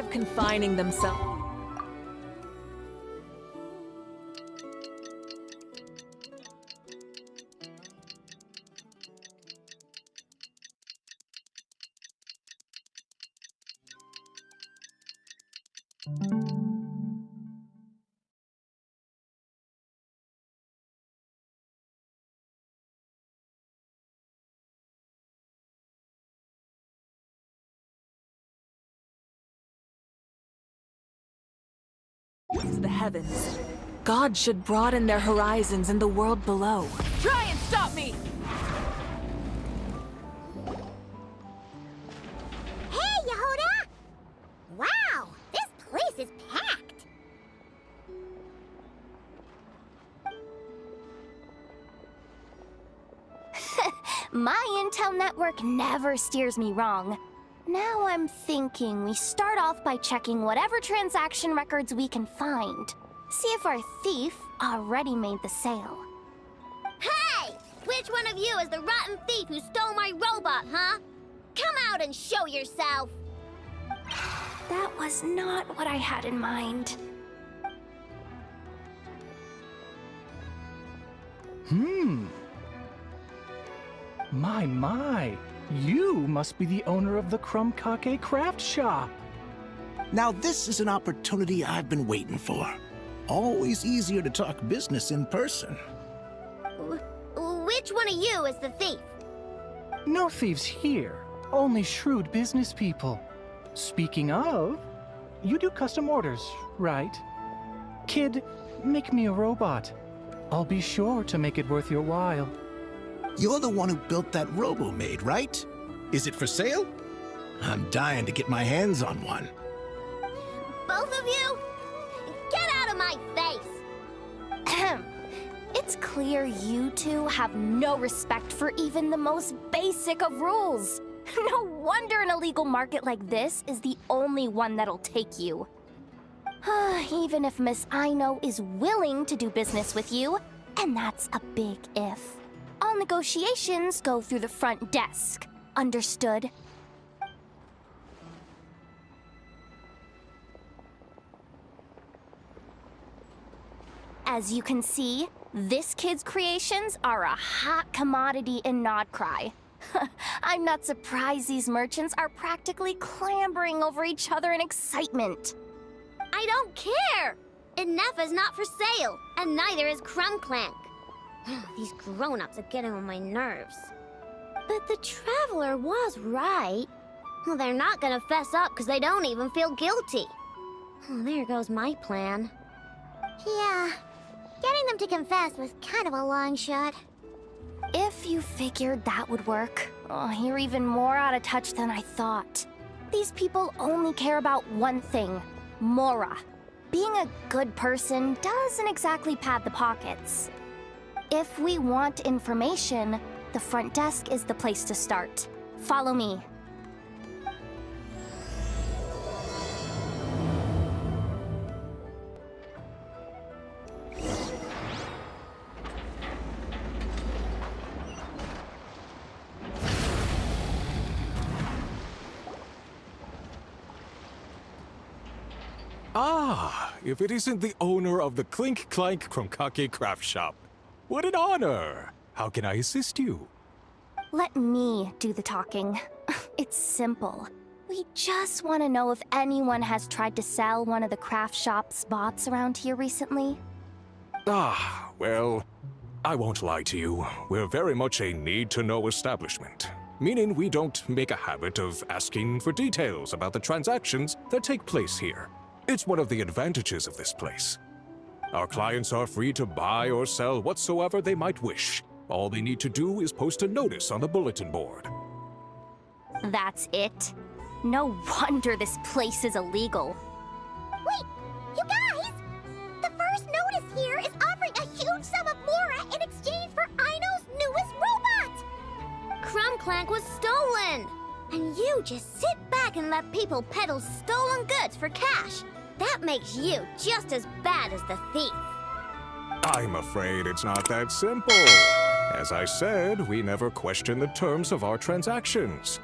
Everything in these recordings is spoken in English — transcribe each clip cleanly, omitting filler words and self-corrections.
of confining themselves. The heavens. God should broaden their horizons in the world below. Try and stop me! Hey, Yehuda! Wow, this place is packed! My intel network never steers me wrong. Now I'm thinking we start off by checking whatever transaction records we can find. See if our thief already made the sale. Hey! Which one of you is the rotten thief who stole my robot, huh? Come out and show yourself! That was not what I had in mind. My. You must be the owner of the Krumkake craft shop. Now this is an opportunity I've been waiting for. Always easier to talk business in person. Which one of you is the thief? No thieves here, only shrewd business people. Speaking of, you do custom orders, right? Kid, make me a robot. I'll be sure to make it worth your while. You're the one who built that robo-maid, right? Is it for sale? I'm dying to get my hands on one. Both of you? Get out of my face! It's clear you two have no respect for even the most basic of rules. No wonder an illegal market like this is the only one that'll take you. Even if Miss Aino is willing to do business with you, and that's a big if. All negotiations go through the front desk. Understood? As you can see, this kid's creations are a hot commodity in Nod-Krai. I'm not surprised these merchants are practically clambering over each other in excitement. I don't care! Inepha's not for sale, and neither is Krumklank. These grown-ups are getting on my nerves. But the Traveler was right. Well, they're not gonna fess up because they don't even feel guilty. Oh, there goes my plan. Yeah, getting them to confess was kind of a long shot. If you figured that would work, you're even more out of touch than I thought. These people only care about one thing, Mora. Being a good person doesn't exactly pad the pockets. If we want information, the front desk is the place to start. Follow me. Ah, if it isn't the owner of the Clink Clank Krumkake craft shop. What an honor! How can I assist you? Let me do the talking. It's simple. We just want to know if anyone has tried to sell one of the craft shop's bots around here recently. Ah, well, I won't lie to you. We're very much a need-to-know establishment. Meaning we don't make a habit of asking for details about the transactions that take place here. It's one of the advantages of this place. Our clients are free to buy or sell whatsoever they might wish. All they need to do is post a notice on the bulletin board. That's it? No wonder this place is illegal. Wait, you guys! The first notice here is offering a huge sum of Mora in exchange for Aino's newest robot! Krumklank was stolen! And you just sit back and let people peddle stolen goods for cash. That makes you just as bad as the thief. I'm afraid it's not that simple. As I said, we never question the terms of our transactions.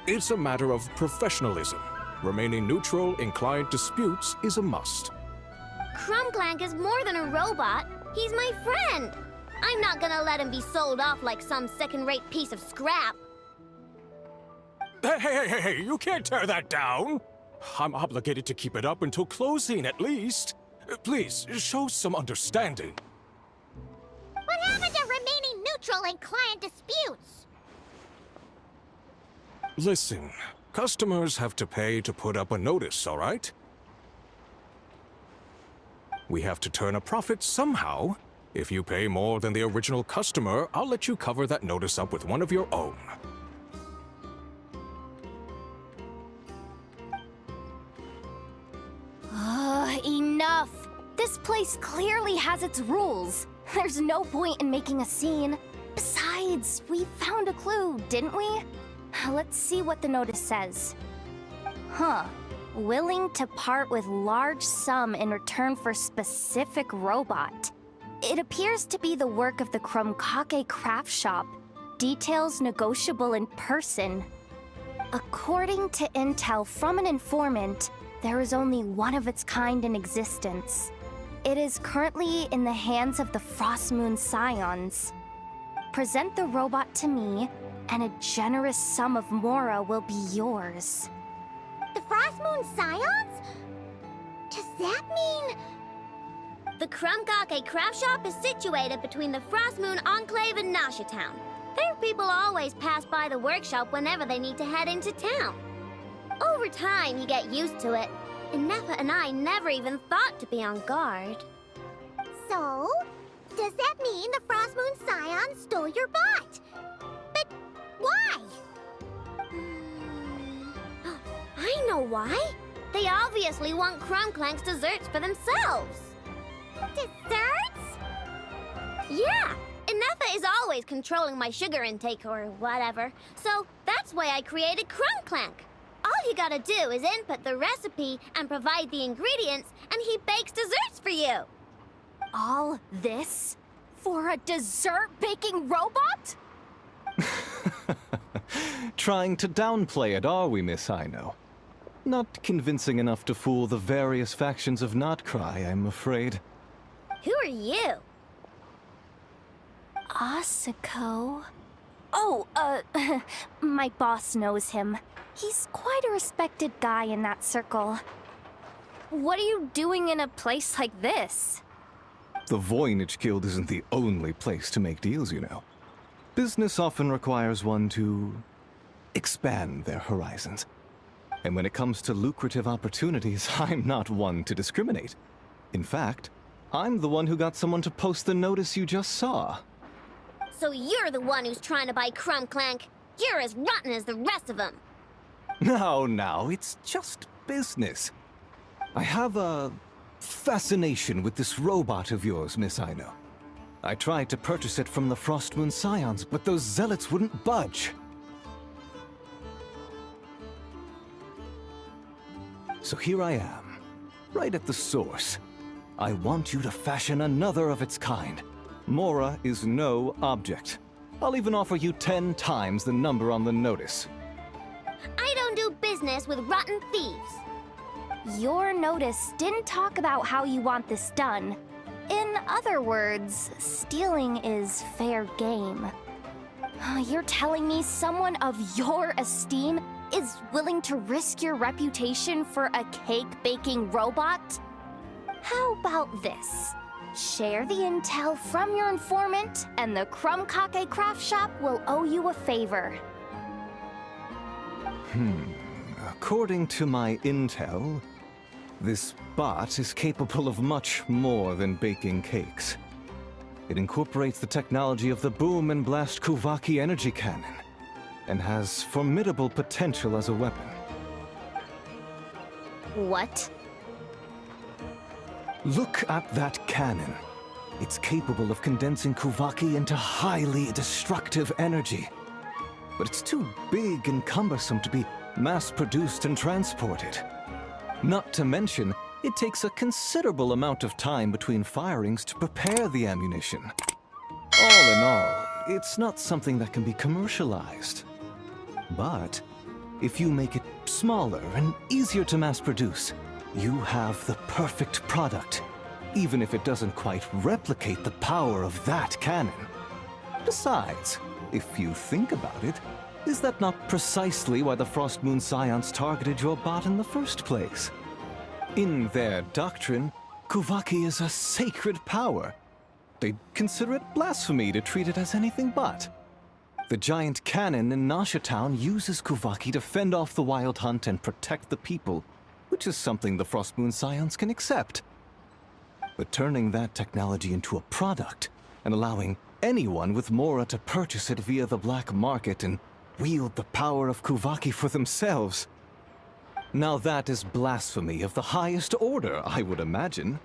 It's a matter of professionalism. remaining neutral in client disputes is a must. Krumclank is more than a robot. He's my friend. I'm not gonna let him be sold off like some second-rate piece of scrap. Hey, you can't tear that down! I'm obligated to keep it up until closing, at least. Please, show some understanding. What happened to remaining neutral in client disputes? Listen, customers have to pay to put up a notice, all right? We have to turn a profit somehow. If you pay more than the original customer, I'll let you cover that notice up with one of your own. Enough! This place clearly has its rules. There's no point in making a scene. Besides, we found a clue, didn't we? Let's see what the notice says. Huh. Willing to part with large sum in return for specific robot. It appears to be the work of the Krumkake craft shop. Details negotiable in person. According to intel from an informant, there is only one of its kind in existence. It is currently in the hands of the Frost Moon Scions. Present the robot to me, and a generous sum of Mora will be yours. The Frost Moon Scions? Does that mean... The Krumkake craft shop is situated between the Frost Moon Enclave and Nasha Town. Their people always pass by the workshop whenever they need to head into town. Over time, you get used to it. And Nefa and I never even thought to be on guard. So, does that mean the Frost Moon Scions stole your bot? But why? I know why. They obviously want Krumclank's desserts for themselves. Desserts? Yeah, and Nefa is always controlling my sugar intake or whatever. So that's why I created Krumclank. All you gotta do is input the recipe and provide the ingredients, and he bakes desserts for you. All this? For a dessert-baking robot? Trying to downplay it, are we, Miss Aino? Not convincing enough to fool the various factions of Nod-Krai, I'm afraid. Who are you? Asako? Oh, my boss knows him. He's quite a respected guy in that circle. What are you doing in a place like this? The Voynich Guild isn't the only place to make deals, you know. Business often requires one to expand their horizons. And when it comes to lucrative opportunities, I'm not one to discriminate. In fact, I'm the one who got someone to post the notice you just saw. So you're the one who's trying to buy Krumclank. You're as rotten as the rest of them. Now, it's just business. I have a fascination with this robot of yours, Miss Aino. I tried to purchase it from the Frost Moon Scions, but those zealots wouldn't budge. So here I am, right at the source. I want you to fashion another of its kind. Mora is no object. I'll even offer you 10 times the number on the notice. I don't do business with rotten thieves. Your notice didn't talk about how you want this done. In other words, stealing is fair game. You're telling me someone of your esteem is willing to risk your reputation for a cake-baking robot? How about this? Share the intel from your informant, and the Krumkake craft shop will owe you a favor. According to my intel, this bot is capable of much more than baking cakes. It incorporates the technology of the Boom and Blast Kuvaki energy cannon, and has formidable potential as a weapon. What? Look at that cannon. It's capable of condensing Kuvaki into highly destructive energy. But it's too big and cumbersome to be mass-produced and transported. Not to mention, it takes a considerable amount of time between firings to prepare the ammunition. All in all, it's not something that can be commercialized. But If you make it smaller and easier to mass produce, you have the perfect product, even if it doesn't quite replicate the power of that cannon. Besides, if you think about it, is that not precisely why the Frost Moon Scions targeted your bot in the first place? In their doctrine, Kuvaki is a sacred power. They'd consider it blasphemy to treat it as anything but. The giant cannon in Nasha Town uses Kuvaki to fend off the Wild Hunt and protect the people, which is something the Frost Moon Scions can accept. But turning that technology into a product and allowing anyone with Mora to purchase it via the black market and wield the power of Kuvaki for themselves. Now that is blasphemy of the highest order, I would imagine.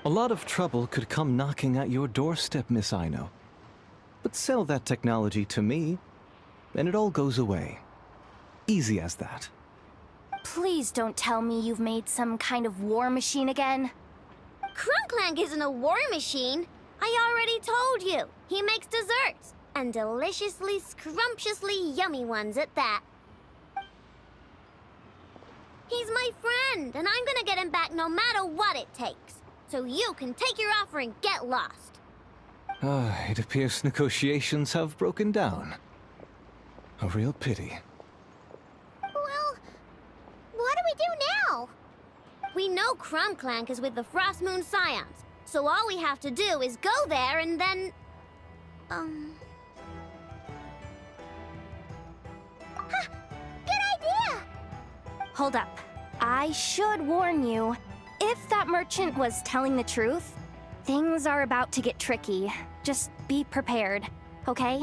A lot of trouble could come knocking at your doorstep, Miss Aino. But sell that technology to me, and it all goes away. Easy as that. Please don't tell me you've made some kind of war machine again. Crunklank isn't a war machine. I already told you. He makes desserts, and deliciously, scrumptiously yummy ones at that. He's my friend, and I'm gonna get him back no matter what it takes. So you can take your offer and get lost. It appears negotiations have broken down. A real pity. Well, what do we do now? We know Crunklank is with the Frost Moon Scions, so all we have to do is go there and then... Good idea! Hold up. I should warn you. If that merchant was telling the truth, things are about to get tricky. Just be prepared, okay?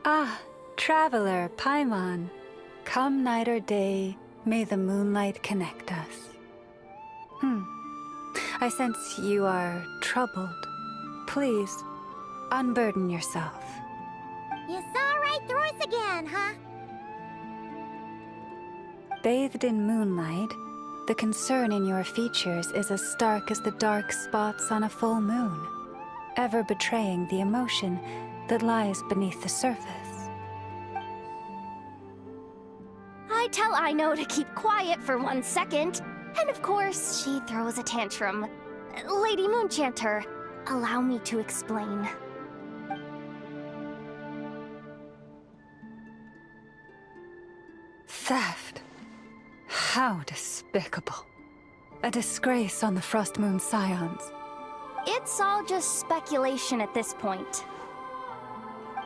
Ah, traveler, Paimon. Come night or day, may the moonlight connect us. I sense you are troubled. Please, unburden yourself. You saw right through us again, huh? Bathed in moonlight, the concern in your features is as stark as the dark spots on a full moon, ever betraying the emotion that lies beneath the surface. I tell Aino to keep quiet for 1 second, and of course, she throws a tantrum. Lady Moonchanter, allow me to explain. Theft. How despicable. A disgrace on the Frost Moon Scions. It's all just speculation at this point.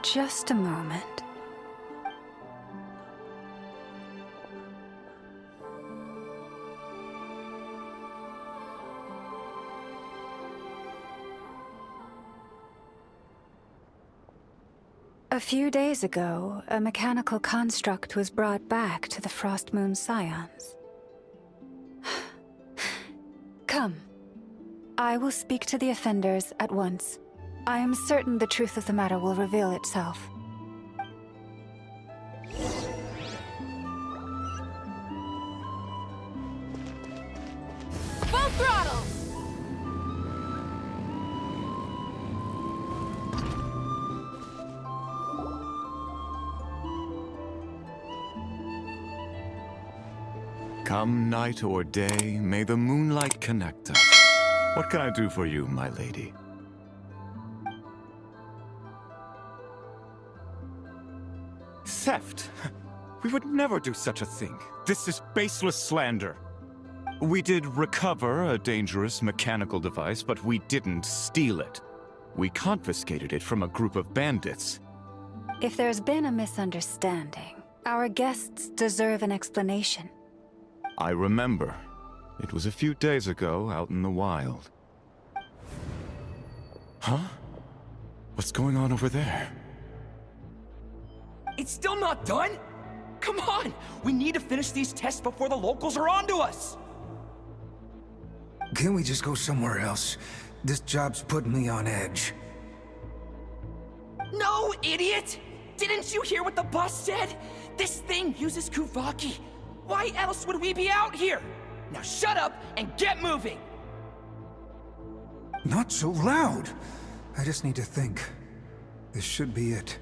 Just a moment. A few days ago, a mechanical construct was brought back to the Frost Moon Scions. Come. I will speak to the offenders at once. I am certain the truth of the matter will reveal itself. Full throttle! Come night or day, may the moonlight connect us. What can I do for you, my lady? Theft? We would never do such a thing. This is baseless slander. We did recover a dangerous mechanical device, but we didn't steal it. We confiscated it from a group of bandits. If there's been a misunderstanding, our guests deserve an explanation. I remember. It was a few days ago out in the wild. Huh? What's going on over there? It's still not done? Come on! We need to finish these tests before the locals are onto us! Can't we just go somewhere else? This job's putting me on edge. No, idiot! Didn't you hear what the boss said? This thing uses Kuvaki. Why else would we be out here? Now shut up and get moving! Not so loud! I just need to think. This should be it.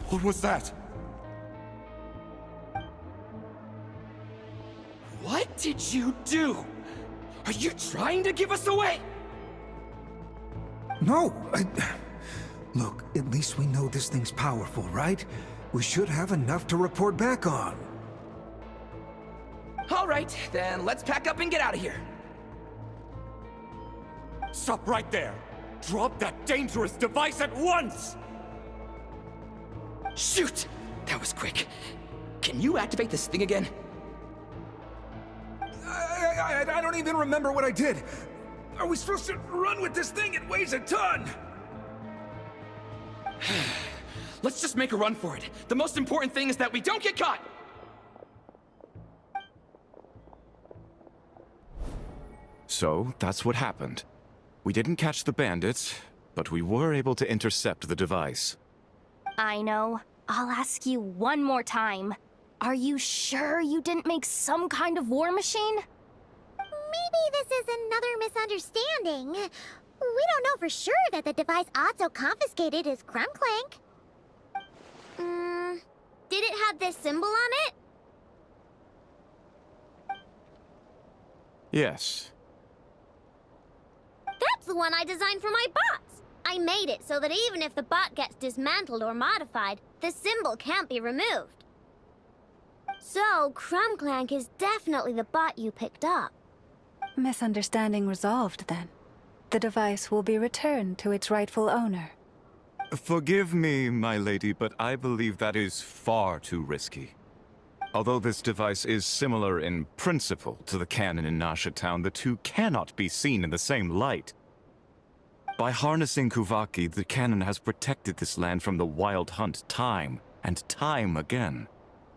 What was that? What did you do? Are you trying to give us away? No, Look, at least we know this thing's powerful, right? We should have enough to report back on. All right, then let's pack up and get out of here. Stop right there! Drop that dangerous device at once! Shoot! That was quick. Can you activate this thing again? I don't even remember what I did. Are we supposed to run with this thing? It weighs a ton! Let's just make a run for it. The most important thing is that we don't get caught! So, that's what happened. We didn't catch the bandits, but we were able to intercept the device. I know. I'll ask you one more time. Are you sure you didn't make some kind of war machine? Maybe this is another misunderstanding. We don't know for sure that the device Otto confiscated is Krumklank. Did it have this symbol on it? Yes. That's the one I designed for my bots. I made it so that even if the bot gets dismantled or modified, the symbol can't be removed. So, Krumklank is definitely the bot you picked up. Misunderstanding resolved, then. The device will be returned to its rightful owner. Forgive me, my lady, but I believe that is far too risky. Although this device is similar in principle to the cannon in Nasha Town, the two cannot be seen in the same light. By harnessing Kuvaki, the cannon has protected this land from the wild hunt time and time again.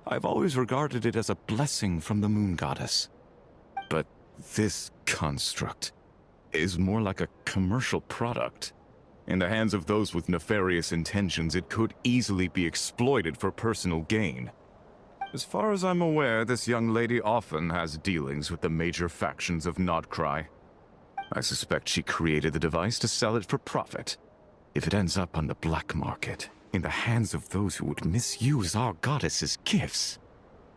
I've always regarded it as a blessing from the moon goddess. But this construct is more like a commercial product. In the hands of those with nefarious intentions, it could easily be exploited for personal gain. As far as I'm aware, this young lady often has dealings with the major factions of Nod-Krai. I suspect she created the device to sell it for profit. If it ends up on the black market, in the hands of those who would misuse our goddess's gifts.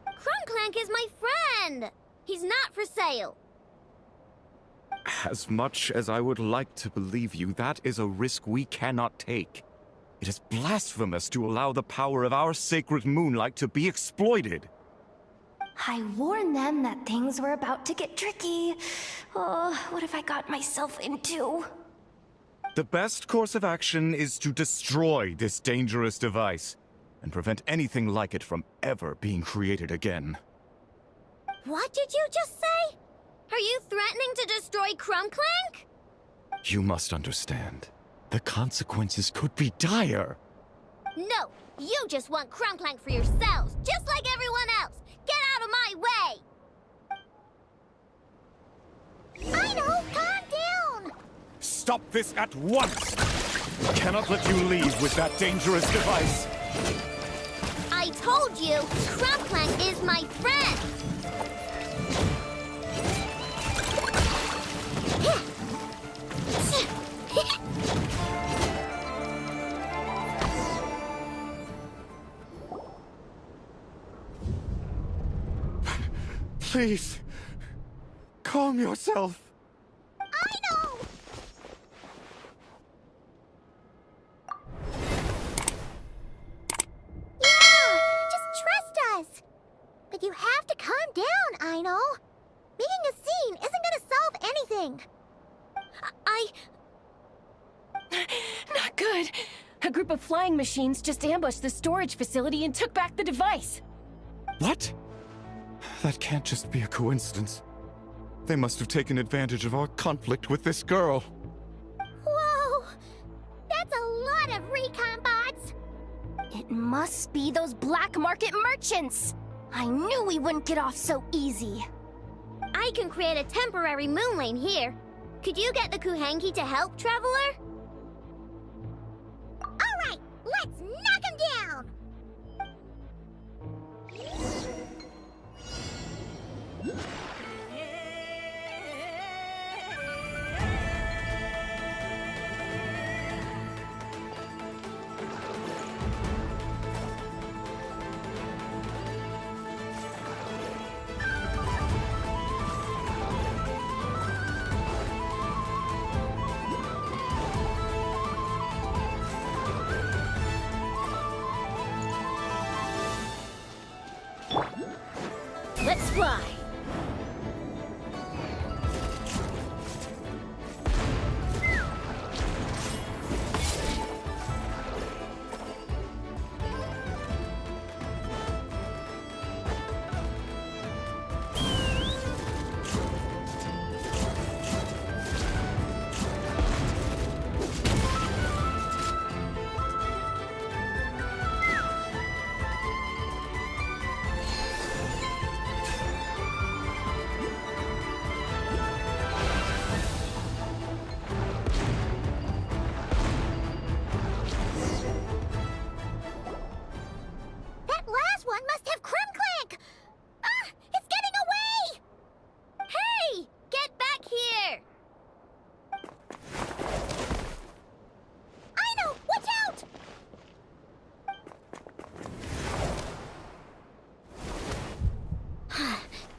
Krumklank is my friend! He's not for sale. As much as I would like to believe you, that is a risk we cannot take. It is blasphemous to allow the power of our sacred moonlight to be exploited. I warned them that things were about to get tricky. Oh, what have I got myself into? The best course of action is to destroy this dangerous device and prevent anything like it from ever being created again. What did you just say? Are you threatening to destroy Krumklank? You must understand. The consequences could be dire. No, you just want Krumklank for yourselves, just like everyone else. Get out of my way! I know, calm down! Stop this at once! I cannot let you leave with that dangerous device. I told you, Krumklank is my friend! Please, calm yourself. I know! Yeah, just trust us. Calm down, Aino. Making a scene isn't gonna solve anything. Not good. A group of flying machines just ambushed the storage facility and took back the device. What? That can't just be a coincidence. They must have taken advantage of our conflict with this girl. Whoa! That's a lot of recon bots! It must be those black market merchants! I knew we wouldn't get off so easy. I can create a temporary moon lane here. Could you get the Kuhenki to help, Traveler? Alright, let's knock him down! Let's fly! That last one must have Krumklank! Ah! It's getting away! Hey! Get back here! Aino! Watch out!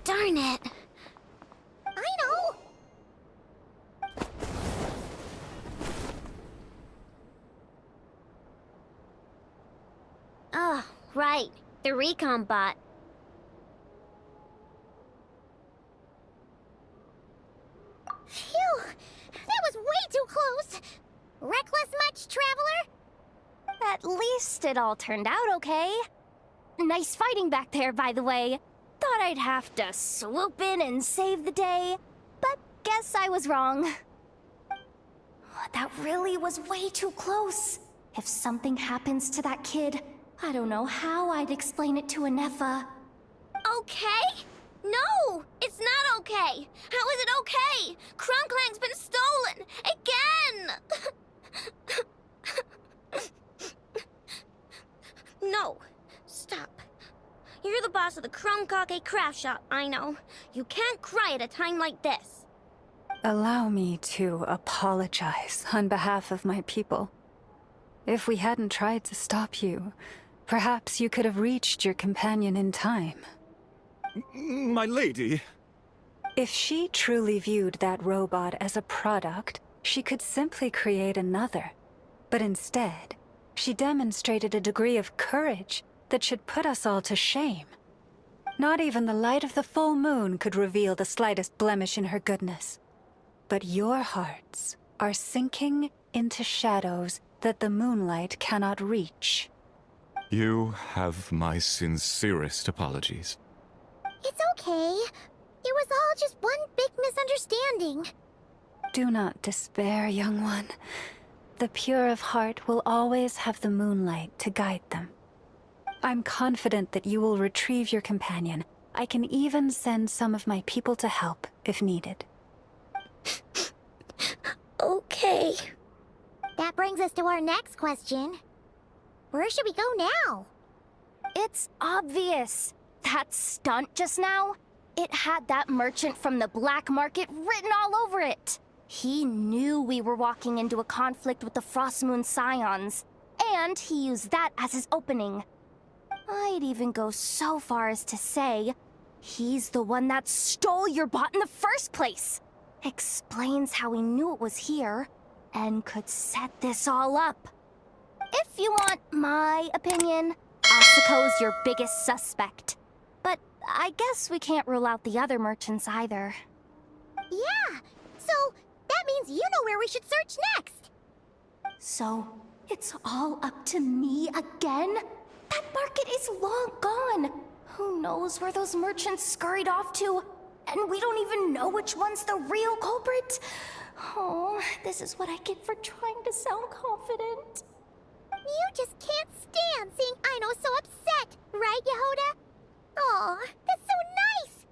Darn it. Aino! Oh, right. The recon bot. Phew! That was way too close! Reckless much, Traveler? At least it all turned out okay. Nice fighting back there, by the way. Thought I'd have to swoop in and save the day, but guess I was wrong. That really was way too close. If something happens to that kid, I don't know how I'd explain it to Anefa. Okay? No! It's not okay! How is it okay? Krumklank's been stolen! Again! No. Stop. You're the boss of the Krumkake craft shop, I know. You can't cry at a time like this. Allow me to apologize on behalf of my people. If we hadn't tried to stop you, perhaps you could have reached your companion in time. My lady. If she truly viewed that robot as a product, she could simply create another. But instead, she demonstrated a degree of courage that should put us all to shame. Not even the light of the full moon could reveal the slightest blemish in her goodness. But your hearts are sinking into shadows that the moonlight cannot reach. You have my sincerest apologies. It's okay. It was all just one big misunderstanding. Do not despair, young one. The pure of heart will always have the moonlight to guide them. I'm confident that you will retrieve your companion. I can even send some of my people to help, if needed. Okay. That brings us to our next question. Where should we go now? It's obvious. That stunt just now, it had that merchant from the black market written all over it. He knew we were walking into a conflict with the Frostmoon Scions, and he used that as his opening. I'd even go so far as to say, he's the one that stole your bot in the first place. Explains how he knew it was here, and could set this all up. If you want my opinion, Asuko's your biggest suspect. But I guess we can't rule out the other merchants either. Yeah, so that means you know where we should search next. So, it's all up to me again? That market is long gone. Who knows where those merchants scurried off to? And we don't even know which one's the real culprit. Oh, this is what I get for trying to sound confident. You just can't stand seeing Aino so upset, right, Yehoda? Aw, that's so nice!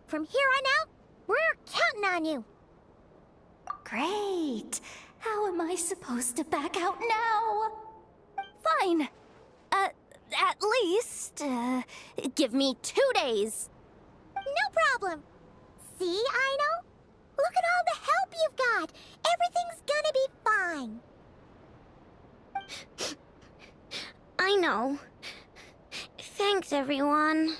From here on out, we're counting on you. Great. How am I supposed to back out now? Fine. At least, give me 2 days. No problem. See, Aino? Look at all the help you've got. Everything's gonna be fine. I know. Thanks, everyone.